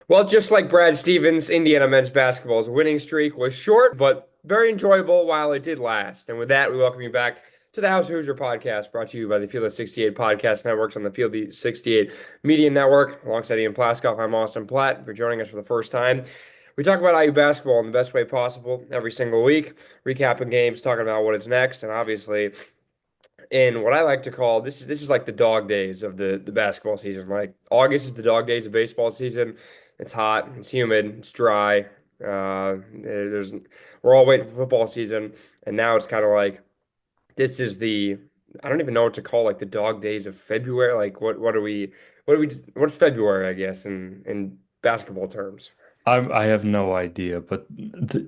Well, just like Brad Stevens, Indiana men's basketball's winning streak was short, but very enjoyable while it did last. And with that, we welcome you back to the Hoosier podcast, brought to you by the Field of 68 podcast networks on the Field of 68 Media Network. Alongside Ian Plaskoff, I'm Austin Platt. For joining us for the first time, we talk about IU basketball in the best way possible every single week, recapping games, talking about what is next, and obviously in what I like to call this is like the dog days of the basketball season. Like August is the dog days of baseball season. It's hot, it's humid, it's dry. There's we're all waiting for football season, and now it's kind of like this is the I don't even know what to call like the dog days of February. Like what's February, I guess, in basketball terms. I have no idea, but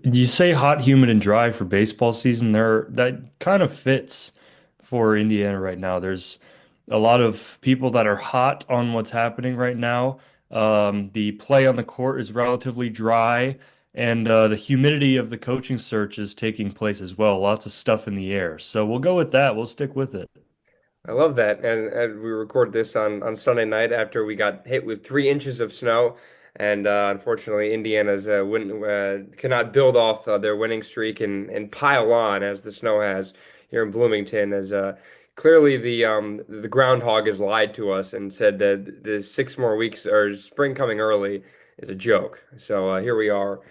you say hot, humid, and dry for baseball season. That kind of fits for Indiana right now. There's a lot of people that are hot on what's happening right now. The play on the court is relatively dry, and the humidity of the coaching search is taking place as well. Lots of stuff in the air. So we'll go with that. We'll stick with it. I love that. And we record this on Sunday night after we got hit with 3 inches of snow. And unfortunately, Indiana's cannot build off their winning streak and pile on as the snow has here in Bloomington. As clearly the groundhog has lied to us and said that the 6 more weeks or spring coming early is a joke. So here we are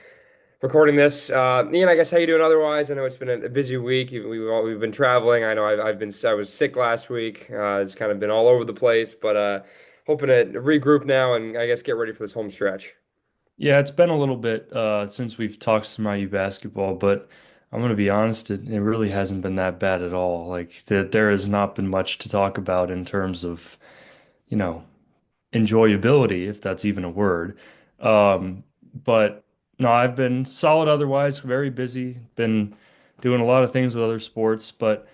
recording this. Ian, I guess how you doing otherwise? I know it's been a busy week. We've been traveling. I know I was sick last week. It's kind of been all over the place, but hoping to regroup now and I guess get ready for this home stretch. Yeah, it's been a little bit since we've talked some IU basketball, but I'm gonna be honest, it really hasn't been that bad at all. Like there has not been much to talk about in terms of, you know, enjoyability, if that's even a word. But no, I've been solid otherwise, very busy, been doing a lot of things with other sports, but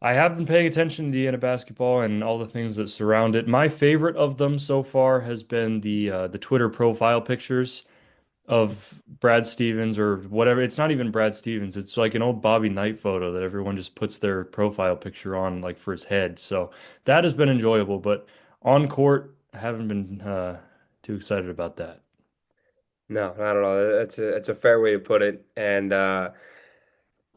I have been paying attention to Indiana basketball and all the things that surround it. My favorite of them so far has been the Twitter profile pictures of Brad Stevens or whatever. It's not even Brad Stevens. It's like an old Bobby Knight photo that everyone just puts their profile picture on like for his head. So that has been enjoyable, but on court, I haven't been too excited about that. No, I don't know. That's a fair way to put it. And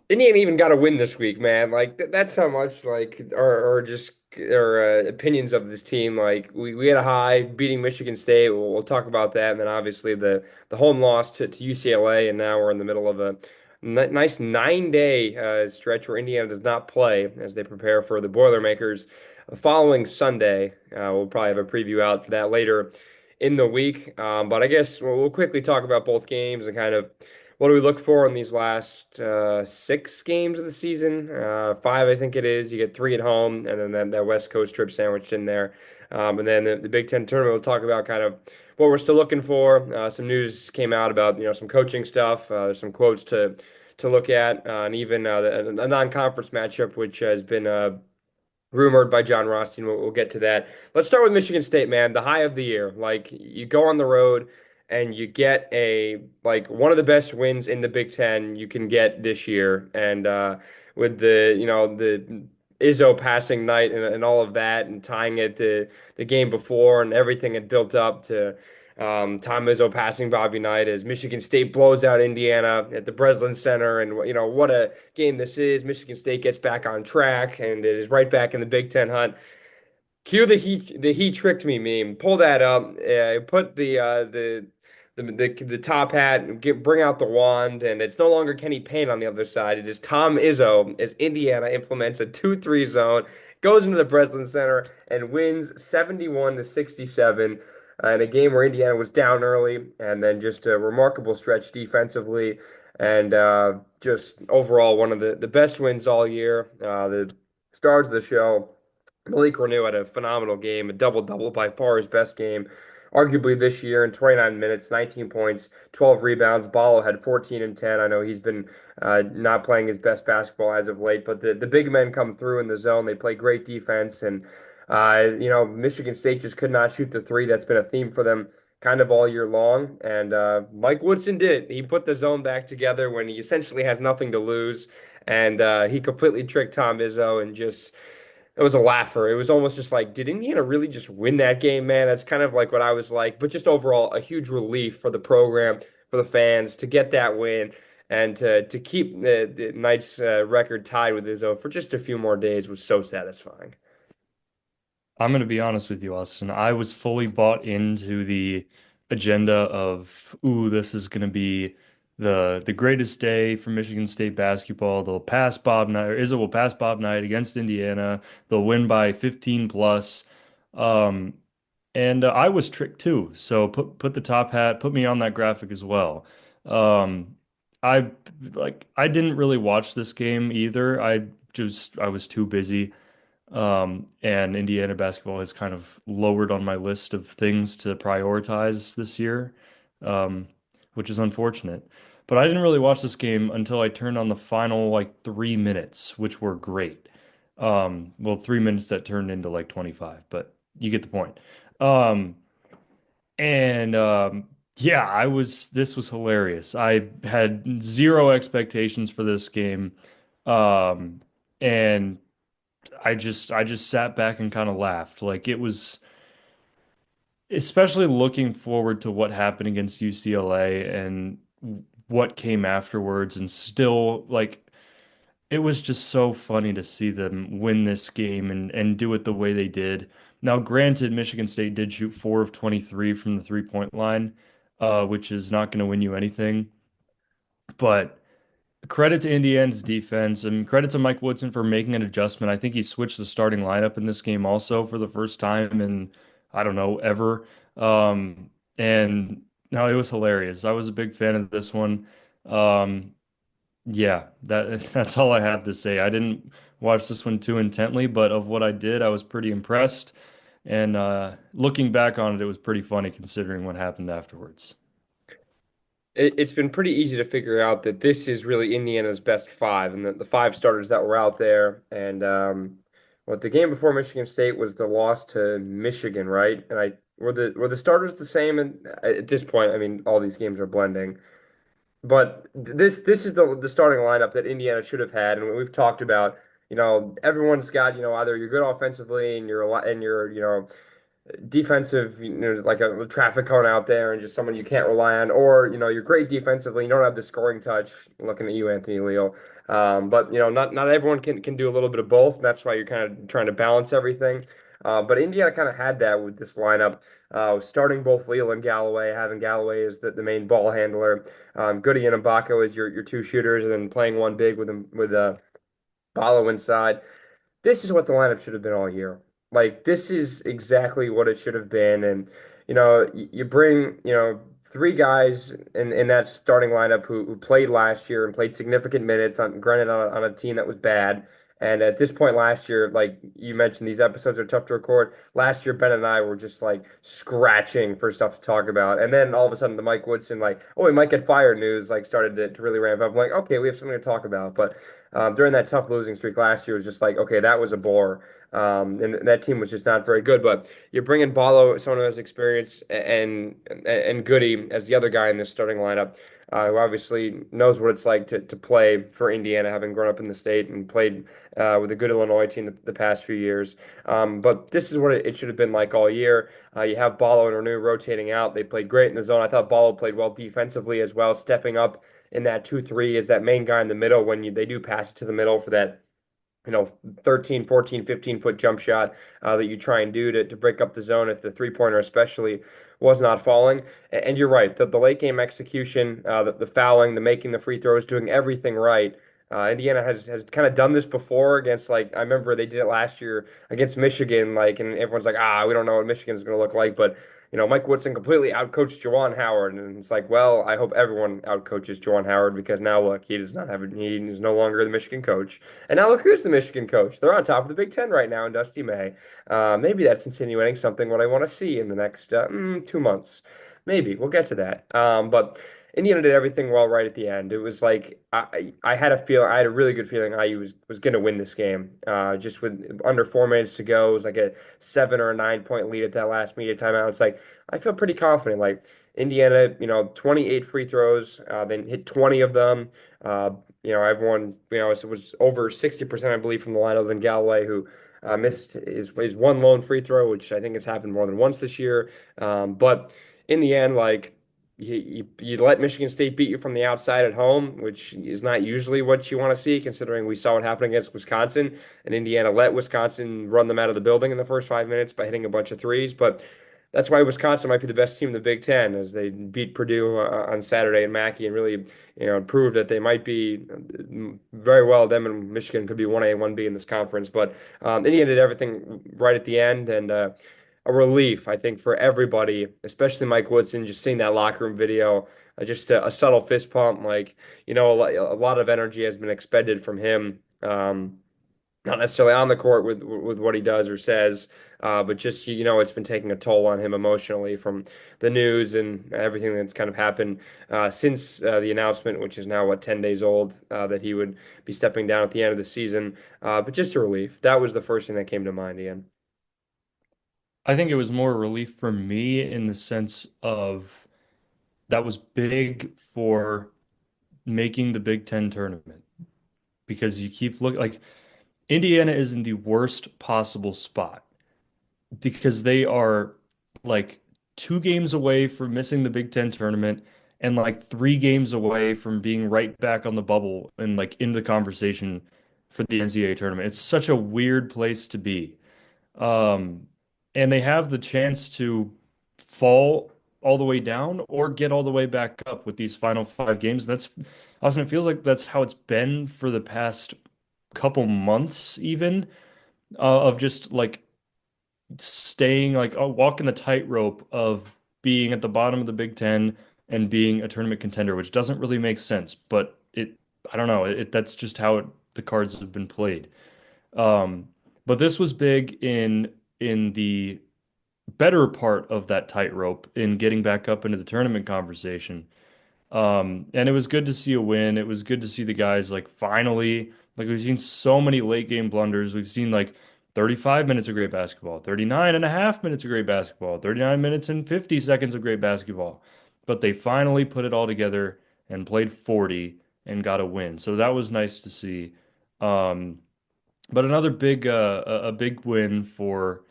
Indiana even got a win this week, man. Like that's how much like or just our opinions of this team. Like we had a high beating Michigan State. We'll talk about that, and then obviously the home loss to UCLA, and now we're in the middle of a nice 9 day stretch where Indiana does not play as they prepare for the Boilermakers following Sunday. We'll probably have a preview out for that later in the week. But I guess we'll quickly talk about both games and kind of what do we look for in these last 6 games of the season? Five, I think it is. You get three at home, and then that West Coast trip sandwiched in there. And then the Big Ten tournament, we'll talk about kind of what we're still looking for. Some news came out about some coaching stuff, some quotes to look at, and even a non-conference matchup, which has been rumored by John Rothstein. We'll get to that. Let's start with Michigan State, man. The high of the year. Like you go on the road and you get a like one of the best wins in the Big Ten you can get this year. And with the Izzo passing night and all of that and tying it to the game before and everything had built up to Tom Izzo passing Bobby Knight as Michigan State blows out Indiana at the Breslin Center, and what a game this is. Michigan State gets back on track, and it is right back in the Big Ten hunt. Cue the he tricked me meme. Pull that up. Put the top hat, and bring out the wand, and it's no longer Kenny Payne on the other side. It is Tom Izzo as Indiana implements a 2-3 zone, goes into the Breslin Center, and wins 71 to 67 in a game where Indiana was down early, and then just a remarkable stretch defensively, and just overall one of the best wins all year. The stars of the show. Malik Reneau had a phenomenal game, a double-double, by far his best game, arguably this year in 29 minutes, 19 points, 12 rebounds. Ballo had 14 and 10. I know he's been not playing his best basketball as of late, but the big men come through in the zone. They play great defense, and Michigan State just could not shoot the three. That's been a theme for them kind of all year long. And Mike Woodson did it. He put the zone back together when he essentially has nothing to lose, and he completely tricked Tom Izzo and just It was a laugher. It was almost just like, did Indiana really just win that game, man? That's kind of like what I was like. But just overall, a huge relief for the program, for the fans to get that win and to keep the Knights' record tied with Izzo for just a few more days was so satisfying. I'm going to be honest with you, Austin. I was fully bought into the agenda of, ooh, this is going to be the greatest day for Michigan State basketball. They'll pass Bob Knight, or Izzo will pass Bob Knight against Indiana. They'll win by 15 plus. Um, and I was tricked too. So put the top hat, put me on that graphic as well. Um, I I didn't really watch this game either. I was too busy. And Indiana basketball has kind of lowered on my list of things to prioritize this year, um, which is unfortunate. But I didn't really watch this game until I turned on the final like 3 minutes, which were great. Well, 3 minutes that turned into like 25, but you get the point. Um, and yeah, this was hilarious. I had zero expectations for this game. Um, and I just sat back and kind of laughed. Like it was especially looking forward to what happened against UCLA and what came afterwards and still like it was just so funny to see them win this game and do it the way they did. Now, granted, Michigan State did shoot 4 of 23 from the three-point line, which is not going to win you anything. But credit to Indiana's defense and credit to Mike Woodson for making an adjustment. I think he switched the starting lineup in this game also for the first time in, I don't know, ever. And no, it was hilarious. I was a big fan of this one. Um, yeah, that's all I have to say. I didn't watch this one too intently, but of what I did, I was pretty impressed. And looking back on it, it was pretty funny considering what happened afterwards. It's been pretty easy to figure out that this is really Indiana's best five, and the five starters that were out there. And what the game before Michigan State was the loss to Michigan, right? And I were the starters the same? And at this point, I mean, all these games are blending. But this is the starting lineup that Indiana should have had, and we've talked about. Everyone's got either you're good offensively and you're defensive, like a traffic cone out there and just someone you can't rely on, or you're great defensively, you don't have the scoring touch. Looking at you, Anthony Leo, but not everyone can do a little bit of both. And that's why you're kind of trying to balance everything. But Indiana kind of had that with this lineup, starting both Leo and Galloway, having Galloway as the main ball handler, Goody and Ibaka as your two shooters, and then playing one big with them with Ballo inside. This is what the lineup should have been all year. Like this is exactly what it should have been. And you bring three guys in that starting lineup who played last year and played significant minutes on granted on a team that was bad. And at this point last year, like you mentioned, these episodes are tough to record. Last year, Ben and I were just like scratching for stuff to talk about. And then all of a sudden, the Mike Woodson, like, oh, he might get fired news, like started to really ramp up. I'm like, okay, we have something to talk about. But during that tough losing streak last year, it was just like, okay, that was a bore. And that team was just not very good. But you bring in Ballo, someone who has experience, and Goody as the other guy in this starting lineup, who obviously knows what it's like to play for Indiana, having grown up in the state and played with a good Illinois team the past few years. But this is what it should have been like all year. You have Ballo and Renew rotating out. They played great in the zone. I thought Ballo played well defensively as well, stepping up in that 2-3 as that main guy in the middle when they do pass it to the middle for that 13, 14, 15-foot jump shot that you try and do to break up the zone if the three-pointer especially was not falling. And you're right, the late game execution, the fouling, the making the free throws, doing everything right. Indiana has kind of done this before against, like, I remember they did it last year against Michigan, like, and everyone's like, we don't know what Michigan's going to look like, but Mike Woodson completely outcoached Juwan Howard, and it's like, well, I hope everyone outcoaches Juwan Howard because now look, he does not have he is no longer the Michigan coach. And now look who's the Michigan coach. They're on top of the Big Ten right now in Dusty May. Maybe that's insinuating something what I want to see in the next 2 months. Maybe we'll get to that. But Indiana did everything well right at the end. It was like I had I had a really good feeling IU was going to win this game. Just with under 4 minutes to go, it was like a 7 or 9 point lead at that last media timeout. It's like I feel pretty confident. Like Indiana, 28 free throws, then hit 20 of them. Everyone, it was over 60%, I believe, from the lineup than Galloway, who Missed his one lone free throw, which I think has happened more than once this year. But in the end, like you let Michigan State beat you from the outside at home, which is not usually what you want to see, considering we saw what happened against Wisconsin. And Indiana let Wisconsin run them out of the building in the first 5 minutes by hitting a bunch of threes. But that's why Wisconsin might be the best team in the Big Ten, as they beat Purdue on Saturday in Mackey and really, proved that they might be very well. Them and Michigan could be 1A and 1B in this conference. But Indiana did everything right at the end, and a relief, I think, for everybody, especially Mike Woodson, just seeing that locker room video, just a subtle fist pump, like, a lot of energy has been expended from him. Not necessarily on the court with what he does or says, but just it's been taking a toll on him emotionally from the news and everything that's kind of happened since the announcement, which is now 10 days old, that he would be stepping down at the end of the season. But just a relief. That was the first thing that came to mind, Ian. I think it was more relief for me in the sense of that was big for making the Big Ten tournament because you keep looking like Indiana is in the worst possible spot because they are like 2 games away from missing the Big Ten tournament and like 3 games away from being right back on the bubble and like in the conversation for the NCAA tournament. It's such a weird place to be. Um, and they have the chance to fall all the way down or get all the way back up with these final 5 games. That's Austin, it feels like that's how it's been for the past couple months, even of just like staying like walking the tightrope of being at the bottom of the Big Ten and being a tournament contender, which doesn't really make sense, but I don't know, that's just how the cards have been played. Um, but this was big in the better part of that tightrope in getting back up into the tournament conversation. And it was good to see a win. It was good to see the guys like finally, like we've seen so many late game blunders. We've seen like 35 minutes of great basketball, 39 and a half minutes of great basketball, 39 minutes and 50 seconds of great basketball. But they finally put it all together and played 40 and got a win. So that was nice to see. Um, but another a big win for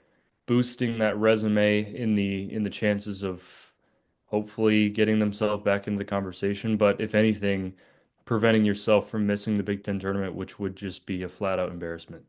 boosting that resume in the chances of hopefully getting themselves back into the conversation. But if anything, preventing yourself from missing the Big Ten tournament, which would just be a flat out embarrassment.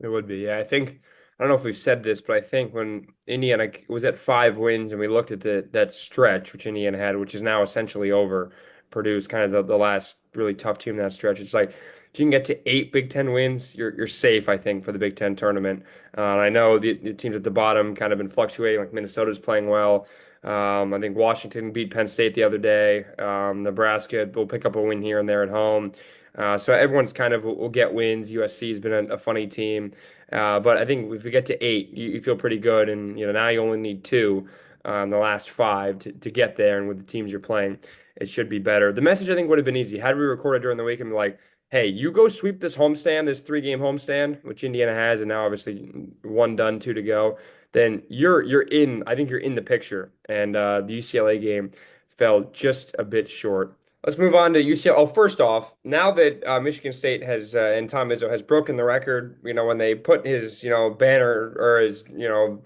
It would be, yeah. I don't know if we've said this, but I think when Indiana was at 5 wins and we looked at that stretch which Indiana had, which is now essentially over, Purdue's kind of the last really tough team in that stretch. It's like if you can get to 8 Big Ten wins, you're safe, I think, for the Big Ten tournament. And I know the teams at the bottom kind of been fluctuating. Like Minnesota's playing well. I think Washington beat Penn State the other day. Nebraska will pick up a win here and there at home. So everyone's kind of will get wins. USC has been a funny team, but I think if we get to 8, you feel pretty good. And now you only need two in the last 5 to get there. And with the teams you're playing, it should be better. The message I think would have been easy had we recorded during the week and be like, "Hey, you go sweep this homestand, this 3-game homestand, which Indiana has, and now obviously one done, two to go." Then you're in. I think you're in the picture. And the UCLA game fell just a bit short. Let's move on to UCLA. Oh, first off, now that Michigan State has and Tom Izzo has broken the record, when they put his, banner or his,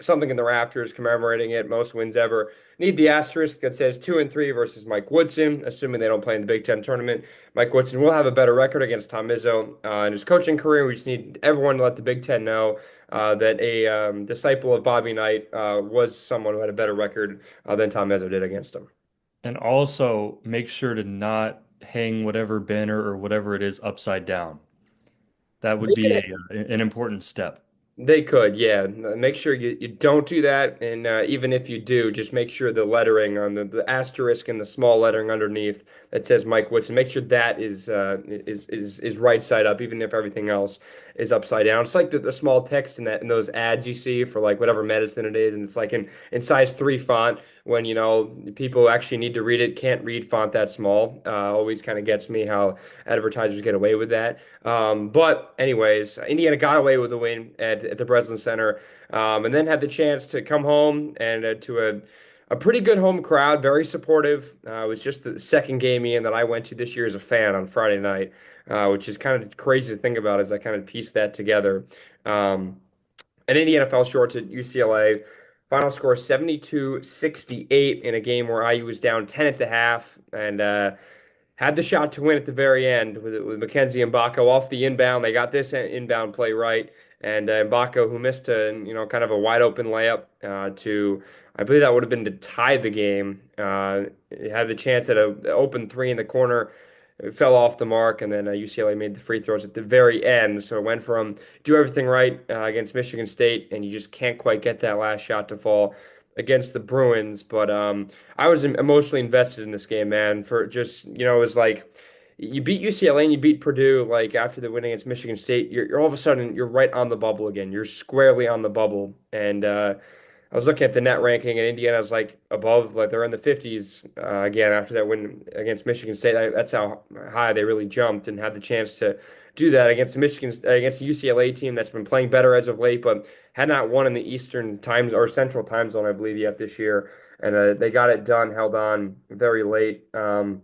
something in the rafters commemorating it, most wins ever, need the asterisk that says 2-3 versus Mike Woodson, assuming they don't play in the Big Ten tournament. Mike Woodson will have a better record against Tom Izzo in his coaching career. We just need everyone to let the Big Ten know that a disciple of Bobby Knight was someone who had a better record than Tom Izzo did against him. And also make sure to not hang whatever banner or whatever it is upside down. That would They be can an important step. They could, yeah. Make sure you don't do that, and even if you do, just make sure the lettering on the asterisk and the small lettering underneath that says Mike Woodson. Make sure that is right side up, even if everything else is upside down. It's like the small text in those ads you see for like whatever medicine it is, and it's like in size 3 font when people who actually need to read it can't read font that small. Always kind of gets me how advertisers get away with that. But anyways, Indiana got away with the win at the Breslin Center, and then had the chance to come home and to a pretty good home crowd, very supportive. It was just the second game, Ian, that I went to this year as a fan on Friday night. which is kind of crazy to think about as I kind of piece that together. Um, and Indiana fell short to UCLA. Final score 72-68 in a game where IU was down 10 at the half and had the shot to win at the very end with Mackenzie Mbako off the inbound. They got this inbound play right, and Mbako, who missed a kind of a wide open layup to, I believe that would have been to tie the game. Had the chance at an open three in the corner. It fell off the mark, and then UCLA made the free throws at the very end. So it went from do everything right against Michigan State, and you just can't quite get that last shot to fall against the Bruins. But I was emotionally invested in this game, man. For just, it was like you beat UCLA and you beat Purdue, like after the win against Michigan State, you're all of a sudden you're right on the bubble again. You're squarely on the bubble. And I was looking at the net ranking, and Indiana's like above, like they're in the 50s again after that win against Michigan State. That's how high they really jumped and had the chance to do that against against the UCLA team that's been playing better as of late, but had not won in the Eastern times or Central time zone, I believe, yet this year. And they got it done, held on very late. The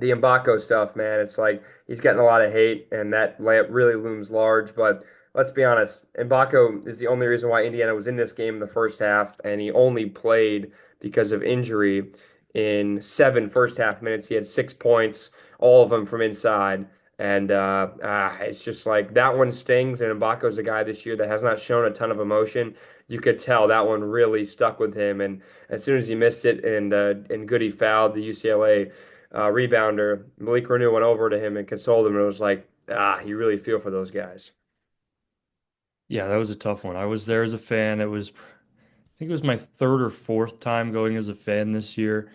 Mbako stuff, man, it's like he's getting a lot of hate, and that layup really looms large. But let's be honest, Mbako is the only reason why Indiana was in this game in the first half, and he only played because of injury in 7 first half minutes. He had 6 points, all of them from inside. And it's just like that one stings. And Mbako's a guy this year that has not shown a ton of emotion. You could tell that one really stuck with him. And as soon as he missed it and Goody fouled the UCLA rebounder, Malik Renew went over to him and consoled him. And it was like, you really feel for those guys. Yeah, that was a tough one. I was there as a fan. I think it was my third or fourth time going as a fan this year.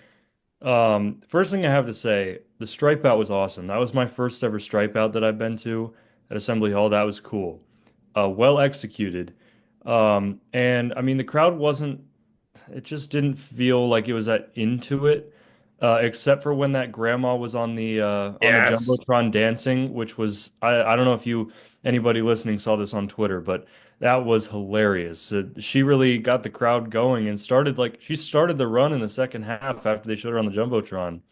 First thing I have to say, the stripe out was awesome. That was my first ever stripe out that I've been to at Assembly Hall. That was cool. Well executed. And I mean, the crowd wasn't, it just didn't feel like it was that into it, except for when that grandma was on the Yes. Jumbotron dancing, which was I don't know if you anybody listening saw this on Twitter, but that was hilarious. She really got the crowd going and she started the run in the second half after they showed her on the Jumbotron.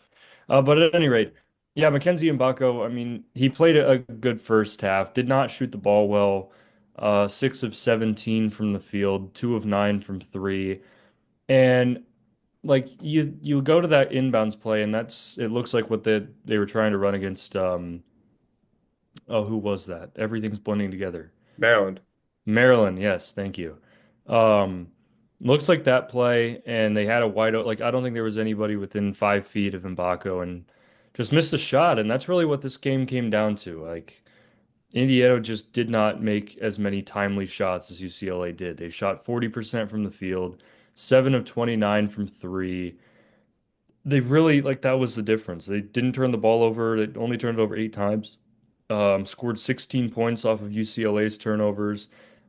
But at any rate, yeah, Mackenzie Mbako, I mean, he played a good first half, did not shoot the ball well. 6 of 17 from the field, 2 of 9 from three. And like you go to that inbounds play, and it looks like what they were trying to run against oh, who was that? Everything's blending together. Maryland. Maryland, yes, thank you. Um, looks like that play, and they had a like I don't think there was anybody within 5 feet of Mbako, and just missed a shot, and that's really what this game came down to. Like Indiana just did not make as many timely shots as UCLA did. They shot 40% from the field, 7 of 29 from three. They really like that was the difference. They didn't turn the ball over. They only turned it over 8 times. Scored 16 points off of UCLA's turnovers.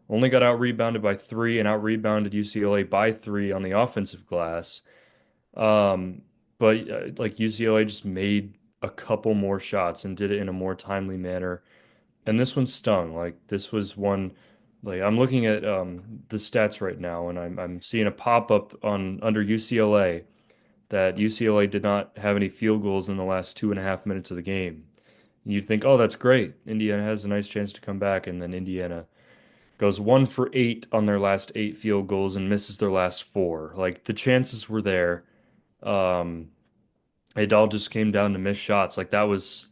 Only got out rebounded by three and out rebounded UCLA by three on the offensive glass. Um, but like UCLA just made a couple more shots and did it in a more timely manner. And this one stung. Like this was one. Like I'm looking at the stats right now, and I'm seeing a pop up on under UCLA that UCLA did not have any field goals in the last 2.5 minutes of the game. You'd think, oh, that's great. Indiana has a nice chance to come back, and then Indiana goes 1 for 8 on their last 8 field goals and misses their last four. Like the chances were there. Um, it all just came down to missed shots. Like that was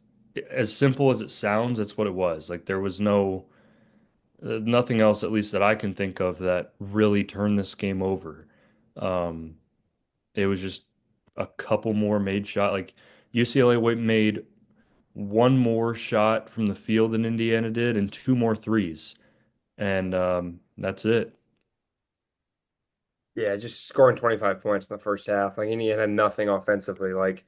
as simple as it sounds. That's what it was. Like there was nothing else, at least that I can think of, that really turned this game over. Um, it was just a couple more made shot. Like UCLA made one more shot from the field than Indiana did, and two more threes, and that's it. Yeah, just scoring 25 points in the first half. Like Indiana had nothing offensively. Like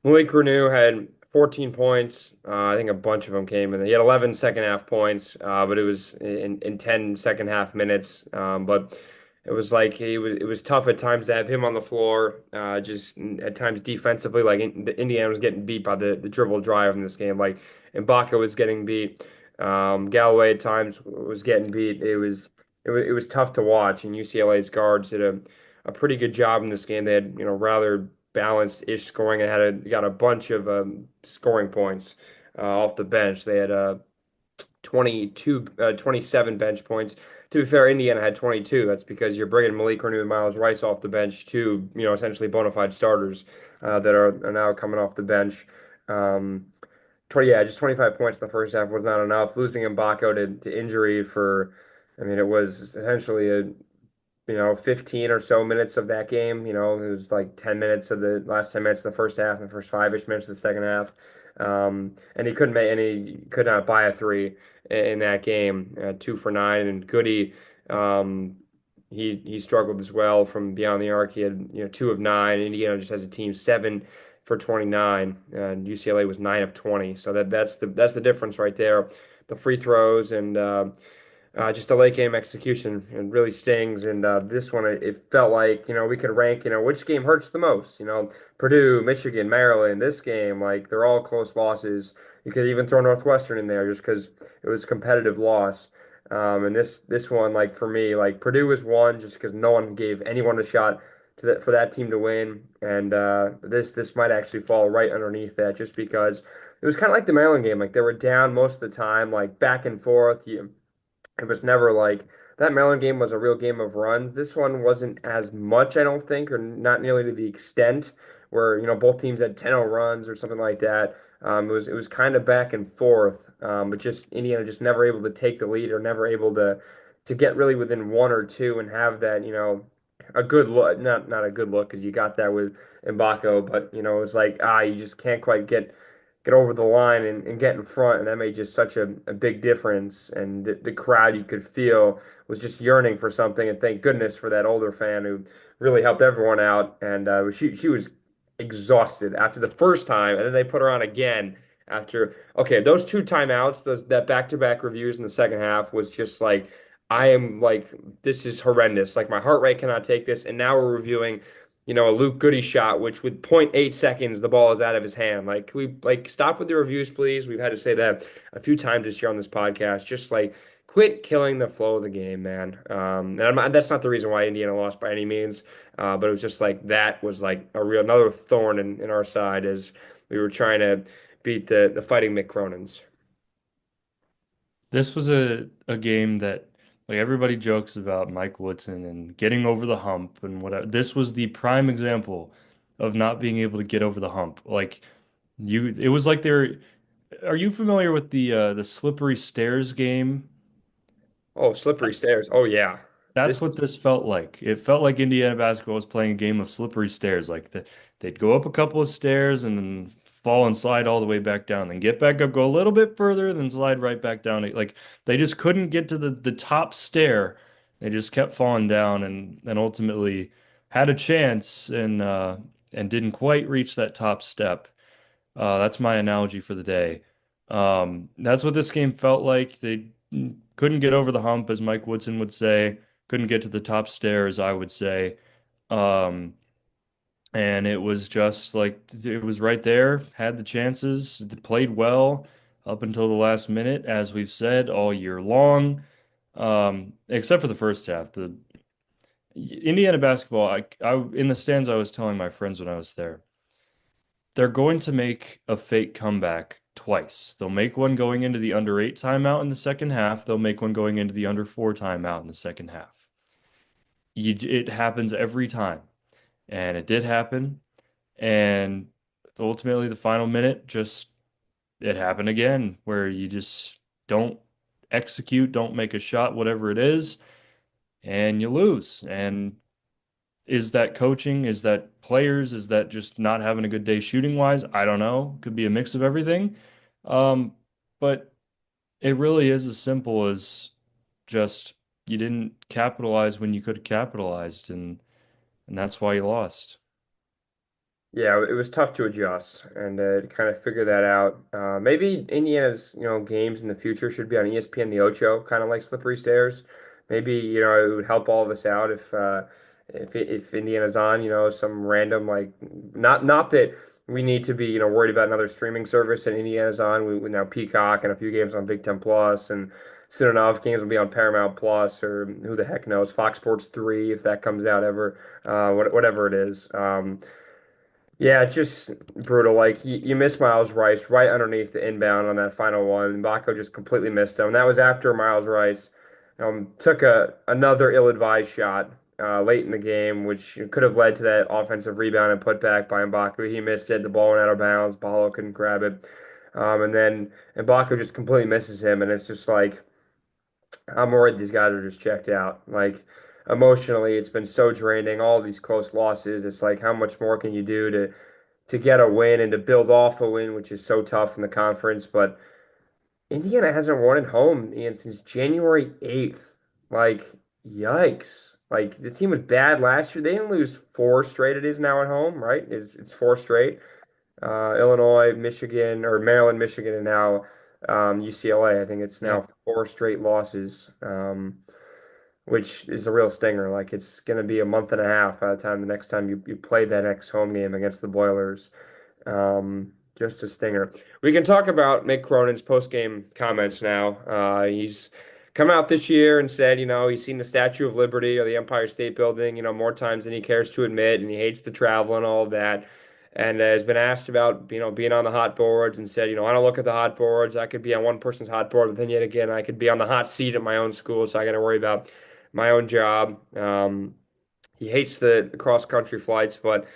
Malik Renew had 14 points. I think a bunch of them came in. He had 11 second half points, but it was in 10 second half minutes. But it was like it was tough at times to have him on the floor. Just at times defensively, like Indiana was getting beat by the dribble drive in this game. Like Ibaka was getting beat. Galloway at times was getting beat. It was tough to watch, and UCLA's guards did a pretty good job in this game. They had rather balanced-ish scoring and got a bunch of scoring points. off the bench. They had 27 bench points. To be fair, Indiana had 22. That's because you're bringing Malik Reneau and Miles Rice off the bench, two, essentially bona fide starters that are now coming off the bench. Um, 20, yeah, just 25 points in the first half was not enough. Losing Mbako to injury I mean, it was essentially 15 or so minutes of that game. It was like 10 minutes of the last 10 minutes of the first half and the first five-ish minutes of the second half. And he could not buy a three in that game. 2 for 9. And Goody, um, he struggled as well from beyond the arc. He had, 2 of 9. Indiana just has a team 7 for 29. And UCLA was 9 of 20. So that's the difference right there. The free throws and just a late game execution and really stings. And this one, it felt like, we could rank, which game hurts the most. Purdue, Michigan, Maryland, this game, like they're all close losses. You could even throw Northwestern in there just because it was a competitive loss. And this one, like for me, like Purdue was one just because no one gave anyone a shot for that team to win. And this might actually fall right underneath that just because it was kind of like the Maryland game. Like they were down most of the time, like back and forth. It was never like that Maryland game was a real game of runs. This one wasn't as much, I don't think, or not nearly to the extent where, both teams had 10-0 runs or something like that. It was kind of back and forth, but just Indiana just never able to take the lead or never able to get really within one or two and have that, a good look, not a good look because you got that with Mbako, but it's like you just can't quite get over the line and get in front, and that made just such a big difference. And the crowd you could feel was just yearning for something. And thank goodness for that older fan who really helped everyone out. And she was exhausted after the first time, and then they put her on again after. Okay, those two timeouts, that back-to-back reviews in the second half was just like. I am like, this is horrendous. Like, my heart rate cannot take this. And now we're reviewing a Luke Goody shot, which with point 0.8 seconds, the ball is out of his hand. Like, can we like stop with the reviews, please? We've had to say that a few times this year on this podcast. Just like quit killing the flow of the game, man. And that's not the reason why Indiana lost by any means, but it was just like that was like another thorn in our side as we were trying to beat the fighting Mick Cronins. This was a game that like everybody jokes about Mike Woodson and getting over the hump and whatever. This was the prime example of not being able to get over the hump. Like it was like they're. Are you familiar with the slippery stairs game? Oh, slippery stairs. Oh yeah, That's this. what this felt like. It felt like Indiana basketball was playing a game of slippery stairs. They'd go up a couple of stairs and then fall and slide all the way back down, then get back up, go a little bit further, then slide right back down. Like they just couldn't get to the top stair. They just kept falling down and ultimately had a chance and didn't quite reach that top step. That's my analogy for the day. That's what this game felt like. They couldn't get over the hump, as Mike Woodson would say, couldn't get to the top stairs, I would say. Um, and it was just like it was right there, had the chances, played well up until the last minute, as we've said all year long. Except for the first half. The Indiana basketball, I in the stands, I was telling my friends when I was there. They're going to make a fake comeback twice. They'll make one going into the under 8 timeout in the second half. They'll make one going into the under 4 timeout in the second half. It happens every time. And it did happen. And ultimately, the final minute, just it happened again, where you just don't execute, don't make a shot, whatever it is, and you lose. And is that coaching? Is that players? Is that just not having a good day shooting wise? I don't know. Could be a mix of everything. Um, but it really is as simple as just you didn't capitalize when you could have capitalized, and that's why you lost. Yeah, it was tough to adjust and to kind of figure that out. Maybe Indiana's, games in the future should be on ESPN The Ocho, kind of like Slippery Stairs. Maybe, it would help all of us out if Indiana's on, some random like not that we need to be, worried about another streaming service that Indiana's on. We now Peacock and a few games on Big Ten Plus, and soon enough games will be on Paramount Plus or who the heck knows, Fox Sports 3 if that comes out ever, whatever it is. Yeah, it's just brutal. Like you missed Miles Rice right underneath the inbound on that final one. Mbako just completely missed him. That was after Miles Rice took another ill-advised shot late in the game, which could have led to that offensive rebound and putback by Mbako. He missed it. The ball went out of bounds. Bahalo couldn't grab it. And then Mbako just completely misses him, and it's just like I'm worried these guys are just checked out. Like emotionally, it's been so draining. All these close losses. It's like how much more can you do to get a win and to build off a win, which is so tough in the conference. But Indiana hasn't won at home, Ian, since January 8th. Like, yikes. Like, the team was bad last year. They didn't lose four straight. It is now at home, right? It's four straight. Illinois, Michigan, or Maryland, Michigan, and now UCLA. I think it's Yeah. now four straight losses, which is a real stinger. Like, it's going to be a month and a half by the time the next time you play that next home game against the Boilers. Just a stinger. We can talk about Mick Cronin's post-game comments now. He's come out this year and said, he's seen the Statue of Liberty or the Empire State Building, more times than he cares to admit, and he hates the travel and all of that. And has been asked about, being on the hot boards and said, I don't look at the hot boards. I could be on one person's hot board, but then yet again, I could be on the hot seat at my own school, so I got to worry about my own job. He hates the cross-country flights, but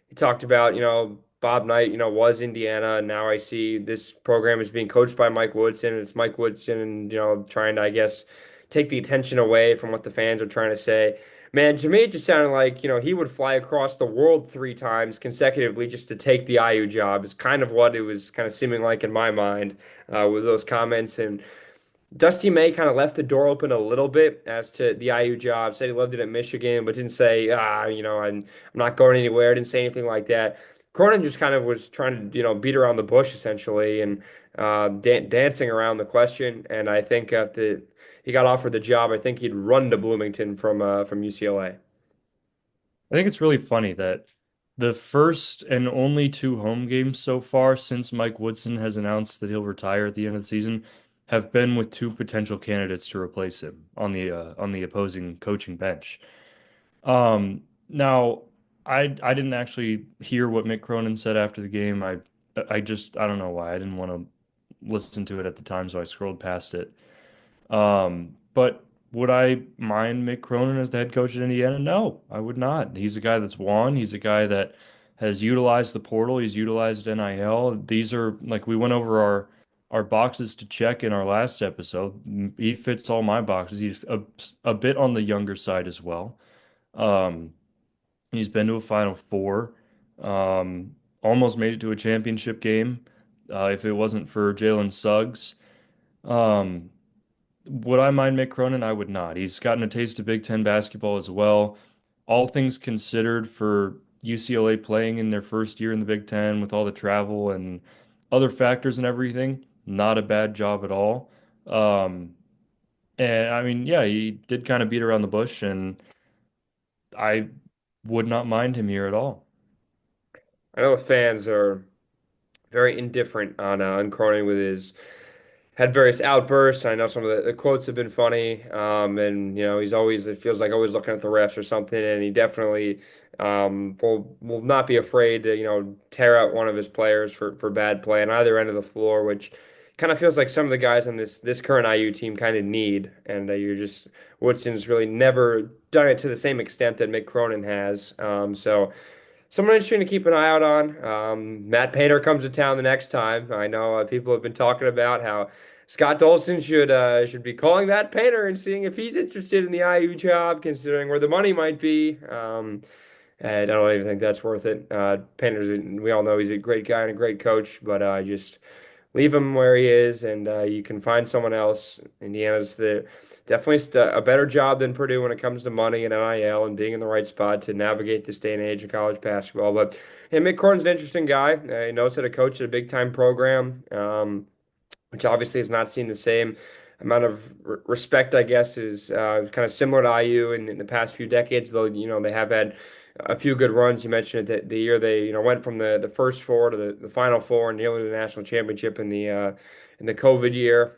he talked about, Bob Knight, was Indiana, and now I see this program is being coached by Mike Woodson, and it's Mike Woodson, and trying to, I guess, take the attention away from what the fans are trying to say. Man, to me, it just sounded like, he would fly across the world three times consecutively just to take the IU job. Is kind of what it was kind of seeming like in my mind with those comments. And Dusty May kind of left the door open a little bit as to the IU job. Said he loved it at Michigan, but didn't say, I'm not going anywhere. Didn't say anything like that. Cronin just kind of was trying to, beat around the bush essentially and dancing around the question. And I think he got offered the job. I think he'd run to Bloomington from UCLA. I think it's really funny that the first and only two home games so far since Mike Woodson has announced that he'll retire at the end of the season have been with two potential candidates to replace him on the opposing coaching bench. Now I didn't actually hear what Mick Cronin said after the game. I don't know why I didn't want to listen to it at the time, so I scrolled past it. But would I mind Mick Cronin as the head coach at Indiana? No, I would not. He's a guy that's won. He's a guy that has utilized the portal. He's utilized NIL. These are like we went over our boxes to check in our last episode. He fits all my boxes. He's a bit on the younger side as well. Um, he's been to a Final Four. Almost made it to a championship game. If it wasn't for Jalen Suggs. Um, would I mind Mick Cronin? I would not. He's gotten a taste of Big Ten basketball as well. All things considered for UCLA playing in their first year in the Big Ten with all the travel and other factors and everything, not a bad job at all. Um, and I mean, yeah, he did kind of beat around the bush, and I would not mind him here at all. I know the fans are very indifferent on Cronin with his had various outbursts. I know some of the quotes have been funny. And he's always it feels like always looking at the refs or something, and he definitely will not be afraid to, tear out one of his players for bad play on either end of the floor, which kind of feels like some of the guys on this current IU team kind of need. And you're just Woodson's really never done it to the same extent that Mick Cronin has. So someone interesting to keep an eye out on. Matt Painter comes to town the next time. I know people have been talking about how Scott Dolson should be calling Matt Painter and seeing if he's interested in the IU job, considering where the money might be. And I don't even think that's worth it. We all know he's a great guy and a great coach, but just leave him where he is, and you can find someone else. Indiana's definitely a better job than Purdue when it comes to money and NIL and being in the right spot to navigate this day and age of college basketball. But Mick Cronin's an interesting guy. He knows how to coach at a big time program. Which obviously has not seen the same amount of respect, I guess, is kind of similar to IU in the past few decades, though, they have had a few good runs. You mentioned it, that the year they, went from the first four to the final four and nearly the national championship in the COVID year.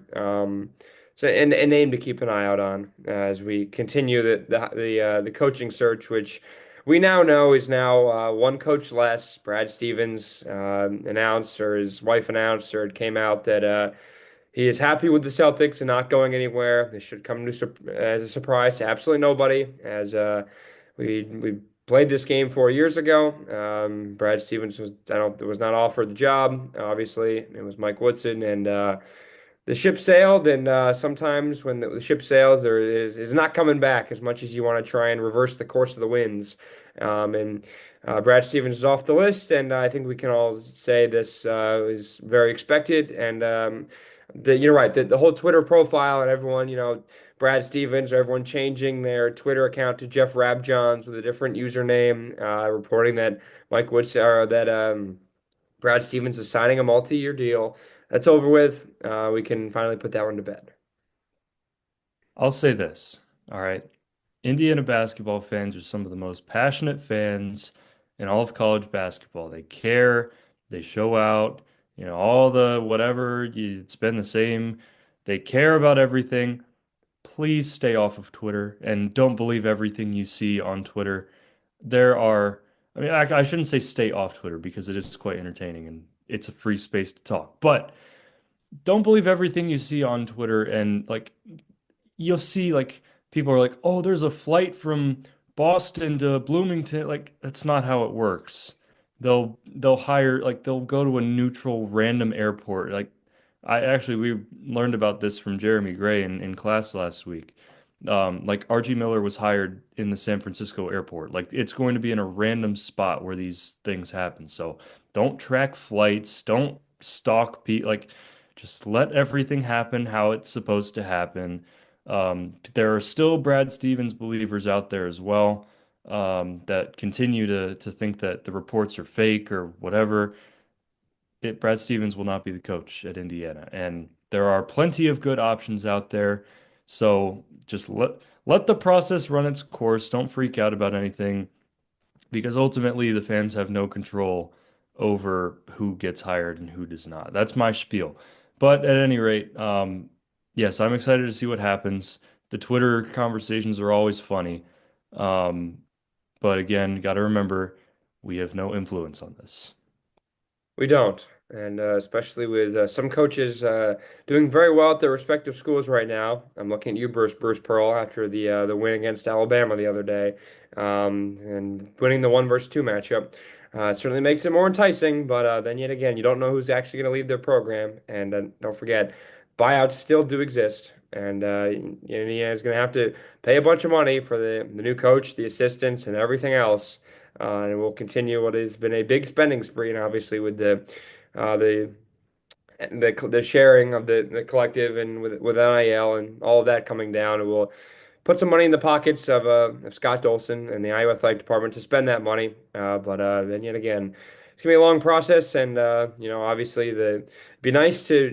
So and name to keep an eye out on as we continue the coaching search, which we now know is now one coach less. Brad Stevens announced, or his wife announced, or it came out that he is happy with the Celtics and not going anywhere. This should come as a surprise to absolutely nobody, as we played this game 4 years ago. Brad Stevens was not offered the job. Obviously, it was Mike Woodson, and the ship sailed. And sometimes when the ship sails, there is not coming back as much as you want to try and reverse the course of the winds. And Brad Stevens is off the list, and I think we can all say this is very expected. And you're right. The whole Twitter profile and everyone, Brad Stevens or everyone changing their Twitter account to Jeff Rabjohns with a different username, reporting that Mike Woods or that Brad Stevens is signing a multi-year deal. That's over with. We can finally put that one to bed. I'll say this. All right. Indiana basketball fans are some of the most passionate fans in all of college basketball. They care, they show out, all the whatever, it's been the same. They care about everything. Please stay off of Twitter and don't believe everything you see on Twitter. There are, I mean, I shouldn't say stay off Twitter because it is quite entertaining and it's a free space to talk, but don't believe everything you see on Twitter and like you'll see like people are like, "Oh, there's a flight from Boston to Bloomington." Like that's not how it works. They'll hire like they'll go to a neutral random airport. Like we learned about this from Jeremy Gray in class last week. Like Archie Miller was hired in the San Francisco airport. Like it's going to be in a random spot where these things happen. So don't track flights. Don't stalk people. Like just let everything happen how it's supposed to happen. There are still Brad Stevens believers out there as well that continue to think that the reports are fake or whatever. Brad Stevens will not be the coach at Indiana, and there are plenty of good options out there. So just let the process run its course. Don't freak out about anything because ultimately the fans have no control over who gets hired and who does not. That's my spiel. But at any rate, yes, I'm excited to see what happens. The Twitter conversations are always funny. Um, but again, got to remember we have no influence on this. We don't. And especially with some coaches doing very well at their respective schools right now. I'm looking at you, Bruce Pearl, after the win against Alabama the other day, and winning the one versus two matchup. It certainly makes it more enticing, but then yet again, you don't know who's actually going to leave their program. And don't forget, buyouts still do exist. And Indiana is going to have to pay a bunch of money for the new coach, the assistants, and everything else. And we'll continue what has been a big spending spree, and obviously with uh, the the sharing of the collective and with NIL and all of that coming down, it will put some money in the pockets of Scott Dolson and the Iowa Athletic Department to spend that money. But then yet again, it's gonna be a long process, and obviously it'd be nice to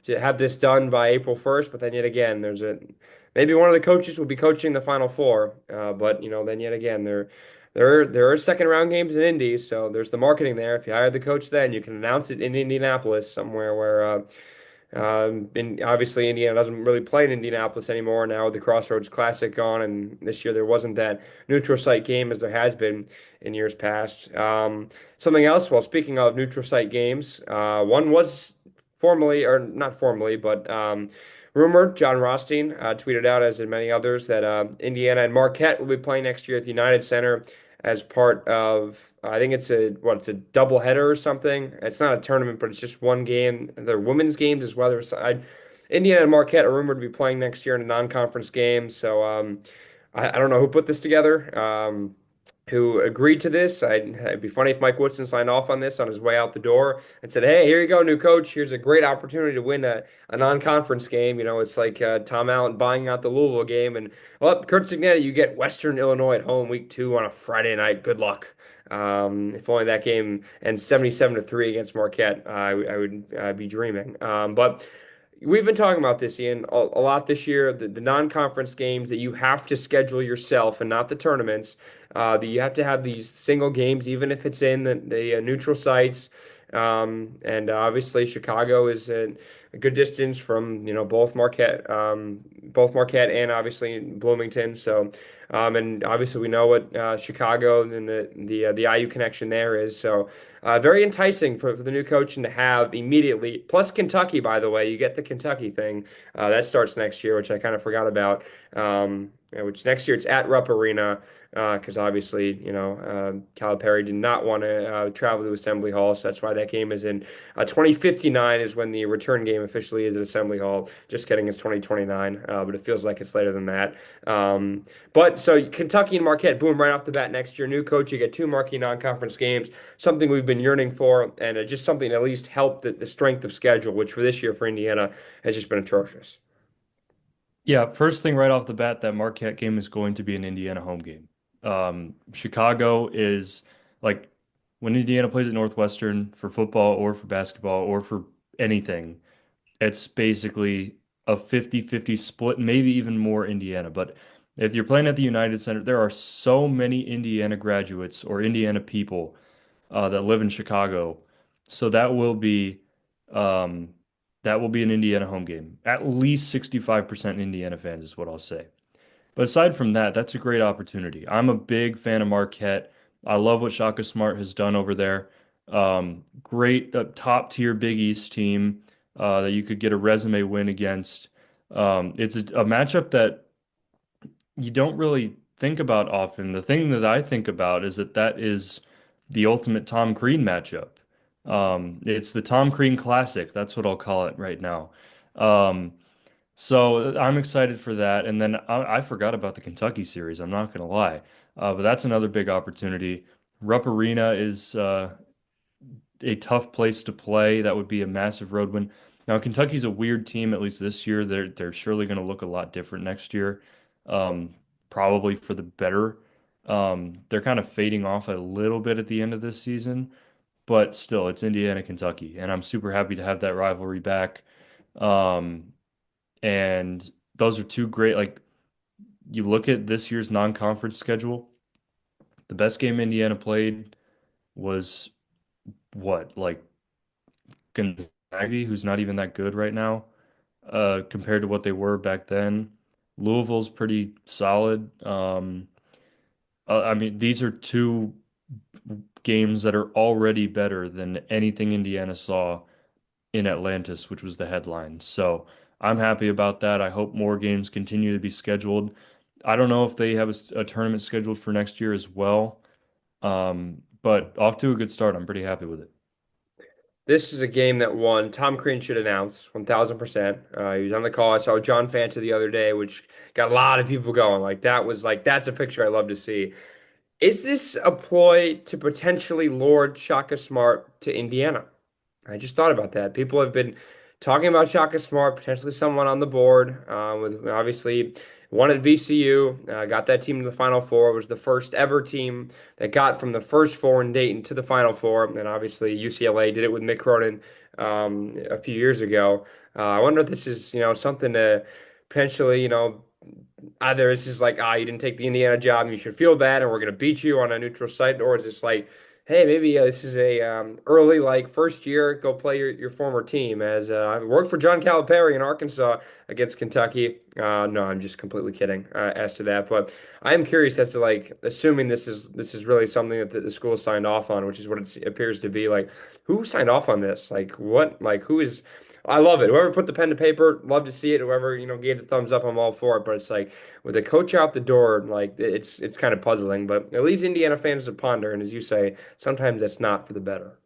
to have this done by April 1st. But then yet again, maybe one of the coaches will be coaching the Final Four. But then yet again, there are second round games in Indy, so there's the marketing there. If you hire the coach, then you can announce it in Indianapolis somewhere where. And obviously, Indiana doesn't really play in Indianapolis anymore now with the Crossroads Classic gone, and this year there wasn't that neutral site game as there has been in years past. Something else, well, speaking of neutral site games, one was formally, or not formally, but rumored. John Rothstein tweeted out, as did many others, that Indiana and Marquette will be playing next year at the United Center as part of I think it's a double header or something. It's not a tournament, but it's just one game. They're women's games as well. Indiana and Marquette are rumored to be playing next year in a non-conference game. So I don't know who put this together, who agreed to this. It'd be funny if Mike Woodson signed off on this on his way out the door and said, "Hey, here you go, new coach. Here's a great opportunity to win a non-conference game." It's like Tom Allen buying out the Louisville game, and well, Kurt Signetti, you get Western Illinois at home week 2 on a Friday night. Good luck. If only that game ends 77-3 against Marquette, I would be dreaming. But we've been talking about this, Ian, a lot this year. The non-conference games that you have to schedule yourself and not the tournaments. That you have to have these single games, even if it's in the neutral sites. And obviously Chicago is a good distance from both Marquette and obviously Bloomington. So and obviously we know what Chicago and the IU connection there is. So very enticing for the new coach and to have immediately. Plus Kentucky, by the way, you get the Kentucky thing that starts next year, which I kind of forgot about. Which next year it's at Rupp Arena because obviously, Calipari did not want to travel to Assembly Hall, so that's why that game is in 2059 is when the return game officially is at Assembly Hall. Just kidding, it's 2029, but it feels like it's later than that. But so Kentucky and Marquette, boom, right off the bat next year, new coach, you get two marquee non-conference games, something we've been yearning for, and just something to at least help the strength of schedule, which for this year for Indiana has just been atrocious. Yeah, first thing right off the bat, that Marquette game is going to be an Indiana home game. Chicago is like when Indiana plays at Northwestern for football or for basketball or for anything, it's basically a 50-50 split, maybe even more Indiana. But if you're playing at the United Center, there are so many Indiana graduates or Indiana people that live in Chicago. So um, that will be an Indiana home game. At least 65% Indiana fans is what I'll say. But aside from that, that's a great opportunity. I'm a big fan of Marquette. I love what Shaka Smart has done over there. Great top tier Big East team that you could get a resume win against. It's a matchup that you don't really think about often. The thing that I think about is that is the ultimate Tom Crean matchup. It's the Tom Crean Classic. That's what I'll call it right now. Um, so I'm excited for that. And then I forgot about the Kentucky series. I'm not going to lie. But that's another big opportunity. Rupp Arena is a tough place to play. That would be a massive road win. Now, Kentucky's a weird team, at least this year. They're surely going to look a lot different next year, um, probably for the better. They're kind of fading off a little bit at the end of this season, but still, it's Indiana, Kentucky, and I'm super happy to have that rivalry back. Um, and those are two great, like, you look at this year's non-conference schedule, the best game Indiana played was what, like Gonzaga, who's not even that good right now, compared to what they were back then. Louisville's pretty solid. I mean, these are two games that are already better than anything Indiana saw in Atlantis, which was the headline. So I'm happy about that. I hope more games continue to be scheduled. I don't know if they have a tournament scheduled for next year as well, but off to a good start. I'm pretty happy with it. This is a game that won. Tom Crean should announce 1000%. He was on the call. I saw John Fanta the other day, which got a lot of people going. Like that was like that's a picture I love to see. Is this a ploy to potentially lure Shaka Smart to Indiana? I just thought about that. People have been talking about Shaka Smart, potentially someone on the board. With obviously one at VCU, got that team to the Final Four. Was the first ever team that got from the first four in Dayton to the Final Four. And obviously UCLA did it with Mick Cronin a few years ago. I wonder if this is something to potentially either it's just like, you didn't take the Indiana job and you should feel bad and we're going to beat you on a neutral site, or it's just like, hey, maybe this is a early, like, first year, go play your former team. As I worked for John Calipari in Arkansas against Kentucky. No, I'm just completely kidding as to that. But I am curious as to, like, assuming this is really something that the school signed off on, which is what it appears to be. Like, who signed off on this? Like, what? Like, who is? I love it. Whoever put the pen to paper, love to see it. Whoever, gave the thumbs up, I'm all for it. But it's like with a coach out the door, like it's kind of puzzling. But it leaves Indiana fans to ponder. And as you say, sometimes that's not for the better.